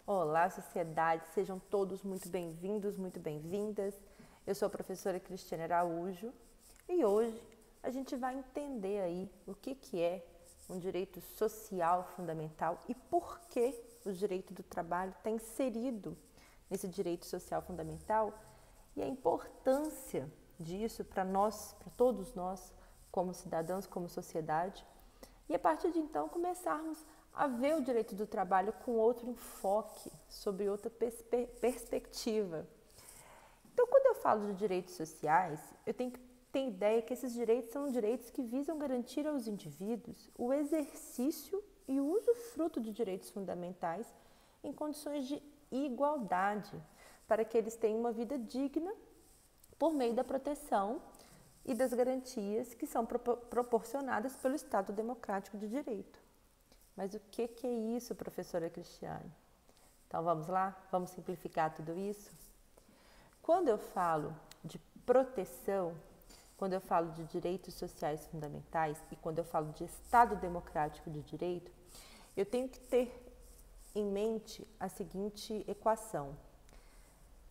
Olá, sociedade, sejam todos muito bem-vindos, muito bem-vindas. Eu sou a professora Cristiane Araújo e hoje a gente vai entender aí o que é um direito social fundamental e por que o direito do trabalho está inserido nesse direito social fundamental e a importância disso para nós, para todos nós, como cidadãos, como sociedade. E a partir de então começarmos a ver o direito do trabalho com outro enfoque, sobre outra perspectiva. Então, quando eu falo de direitos sociais, eu tenho que ter ideia que esses direitos são direitos que visam garantir aos indivíduos o exercício e o usufruto de direitos fundamentais em condições de igualdade, para que eles tenham uma vida digna por meio da proteção e das garantias que são proporcionadas pelo Estado Democrático de Direito. Mas o que é isso, professora Cristiane? Então vamos lá? Vamos simplificar tudo isso? Quando eu falo de proteção, quando eu falo de direitos sociais fundamentais e quando eu falo de Estado Democrático de Direito, eu tenho que ter em mente a seguinte equação,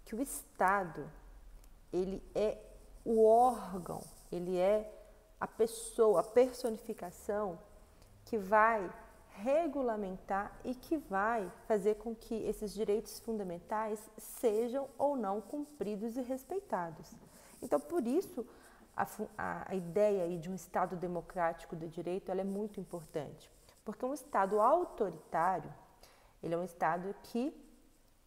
que o Estado, ele é o órgão, ele é a pessoa, a personificação que vai regulamentar e que vai fazer com que esses direitos fundamentais sejam ou não cumpridos e respeitados. Então, por isso, a ideia aí de um Estado democrático do direito ela é muito importante, porque um Estado autoritário, ele é um Estado que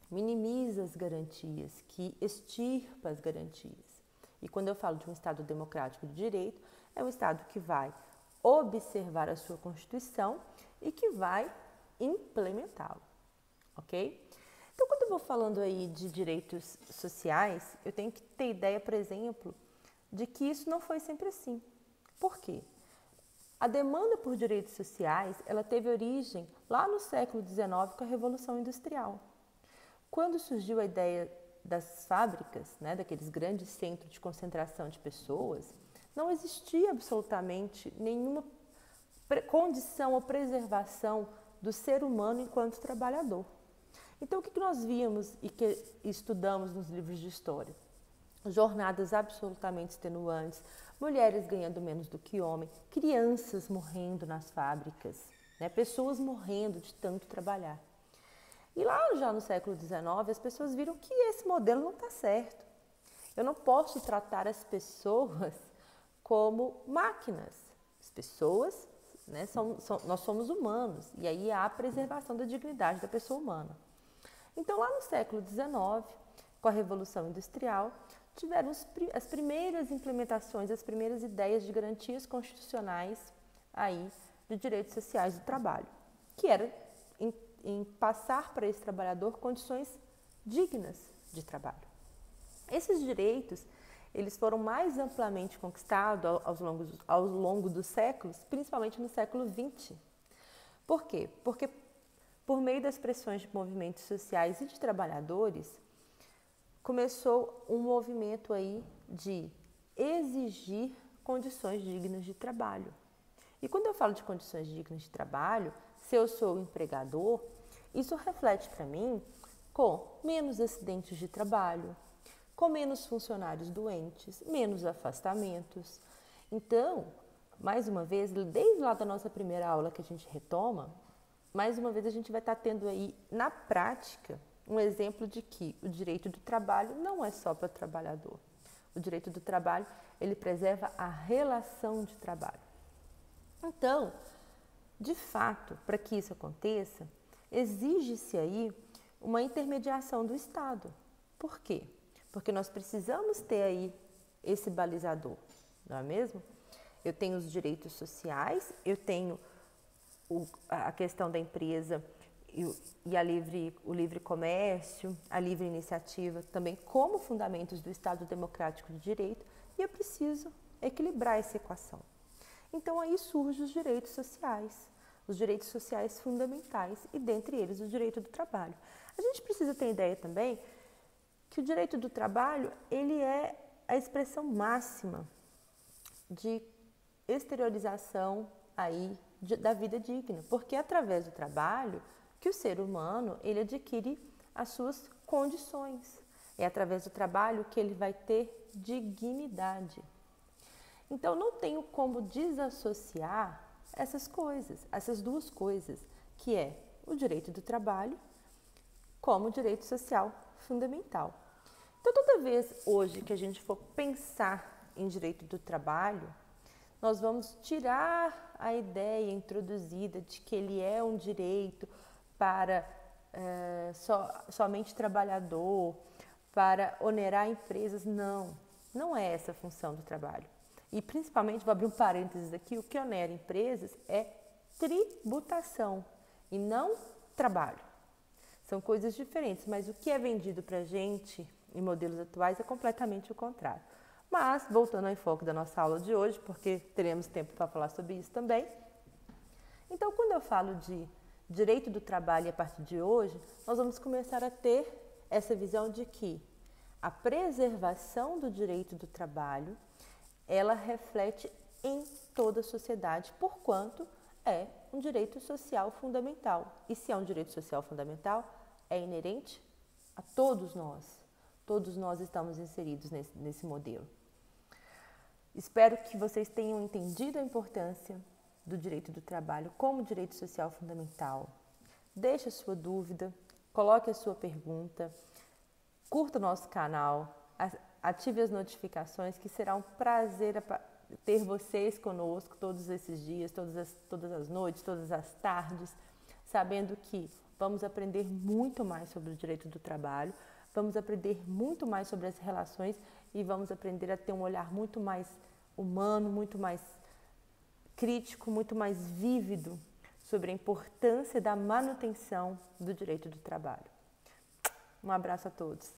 minimiza as garantias, que extirpa as garantias. E quando eu falo de um Estado democrático de direito, é um Estado que vai observar a sua Constituição e que vai implementá-lo, ok? Então, quando eu vou falando aí de direitos sociais, eu tenho que ter ideia, por exemplo, de que isso não foi sempre assim. Por quê? A demanda por direitos sociais, ela teve origem lá no século XIX com a Revolução Industrial. Quando surgiu a ideia das fábricas, né, daqueles grandes centros de concentração de pessoas, não existia absolutamente nenhuma condição ou preservação do ser humano enquanto trabalhador. Então, o que nós víamos e que estudamos nos livros de história? Jornadas absolutamente extenuantes, mulheres ganhando menos do que homens, crianças morrendo nas fábricas, né? Pessoas morrendo de tanto trabalhar. E lá já no século XIX, as pessoas viram que esse modelo não está certo. Eu não posso tratar as pessoas como máquinas. As pessoas, né, nós somos humanos e aí há a preservação da dignidade da pessoa humana. Então, lá no século XIX, com a Revolução Industrial, tiveram as primeiras implementações, as primeiras ideias de garantias constitucionais aí de direitos sociais do trabalho, que era em passar para esse trabalhador condições dignas de trabalho. Esses direitos, eles foram mais amplamente conquistados ao longo dos séculos, principalmente no século XX. Por quê? Porque por meio das pressões de movimentos sociais e de trabalhadores, começou um movimento aí de exigir condições dignas de trabalho. E quando eu falo de condições dignas de trabalho, se eu sou o empregador, isso reflete para mim com menos acidentes de trabalho, com menos funcionários doentes, menos afastamentos. Então, mais uma vez, desde lá da nossa primeira aula que a gente retoma, mais uma vez a gente vai estar tendo aí na prática um exemplo de que o direito do trabalho não é só para o trabalhador. O direito do trabalho, ele preserva a relação de trabalho. Então, de fato, para que isso aconteça, exige-se aí uma intermediação do Estado. Por quê? Porque nós precisamos ter aí esse balizador, não é mesmo? Eu tenho os direitos sociais, eu tenho a questão da empresa e o livre comércio, a livre iniciativa, também como fundamentos do Estado Democrático de Direito, e eu preciso equilibrar essa equação. Então, aí surgem os direitos sociais fundamentais, e dentre eles o direito do trabalho. A gente precisa ter ideia também que o direito do trabalho, ele é a expressão máxima de exteriorização aí da vida digna, porque através do trabalho que o ser humano ele adquire as suas condições. É através do trabalho que ele vai ter dignidade. Então, não tenho como desassociar essas coisas, essas duas coisas, que é o direito do trabalho como direito social fundamental. Então, toda vez hoje que a gente for pensar em direito do trabalho, nós vamos tirar a ideia introduzida de que ele é um direito para somente trabalhador, para onerar empresas. Não, não é essa a função do trabalho. E principalmente, vou abrir um parênteses aqui, o que onera empresas é tributação e não trabalho. São coisas diferentes, mas o que é vendido para a gente em modelos atuais é completamente o contrário. Mas, voltando ao enfoque da nossa aula de hoje, porque teremos tempo para falar sobre isso também. Então, quando eu falo de direito do trabalho a partir de hoje, nós vamos começar a ter essa visão de que a preservação do direito do trabalho, ela reflete em toda a sociedade, porquanto é um direito social fundamental. E se é um direito social fundamental, é inerente a todos nós. Todos nós estamos inseridos nesse modelo. Espero que vocês tenham entendido a importância do direito do trabalho como direito social fundamental. Deixe a sua dúvida, coloque a sua pergunta, curta o nosso canal, ative as notificações, que será um prazer ter vocês conosco todos esses dias, todas as noites, todas as tardes, sabendo que vamos aprender muito mais sobre o direito do trabalho, vamos aprender muito mais sobre as relações e vamos aprender a ter um olhar muito mais humano, muito mais crítico, muito mais vívido sobre a importância da manutenção do direito do trabalho. Um abraço a todos.